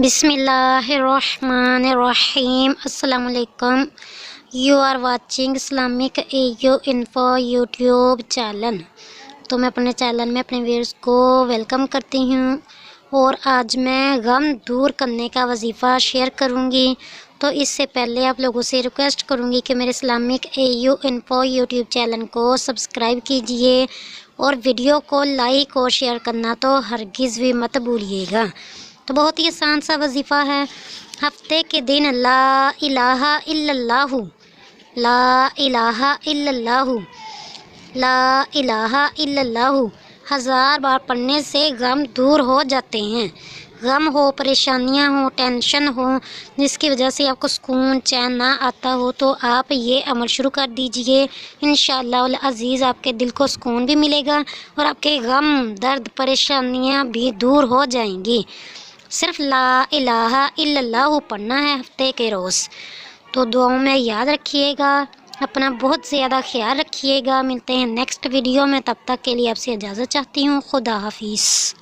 بسم اللہ الرحمن الرحیم۔ السلام علیکم۔ یو آر واچنگ اسلامک ایو انفو یوٹیوب چینل۔ تو میں اپنے چینل میں اپنے ویئرز کو ویلکم کرتی ہوں، اور آج میں غم دور کرنے کا وظیفہ شیئر کروں گی۔ تو اس سے پہلے آپ لوگوں سے ریکویسٹ کروں گی کہ میرے اسلامک ایو انفو یوٹیوب چینل کو سبسکرائب کیجئے، اور ویڈیو کو لائک اور شیئر کرنا تو ہرگز بھی مت بھولیے گا۔ تو بہت ہی آسان سا وظیفہ ہے۔ ہفتے کے دن لا الہ الا اللہ، لا الہ الا اللہ، لا الہ الا اللہ 1000 بار پڑھنے سے غم دور ہو جاتے ہیں۔ غم ہو، پریشانیاں ہوں، ٹینشن ہو، جس کی وجہ سے آپ کو سکون چین نہ آتا ہو، تو آپ یہ عمل شروع کر دیجئے۔ انشاءاللہ العزیز آپ کے دل کو سکون بھی ملے گا، اور آپ کے غم، درد، پریشانیاں بھی دور ہو جائیں گی۔ صرف لا الہ الا اللہ پڑھنا ہے ہفتے کے روز۔ تو دعاؤں میں یاد رکھیے گا، اپنا بہت زیادہ خیال رکھیے گا۔ ملتے ہیں نیکسٹ ویڈیو میں، تب تک کے لیے آپ سے اجازت چاہتی ہوں۔ خدا حافظ۔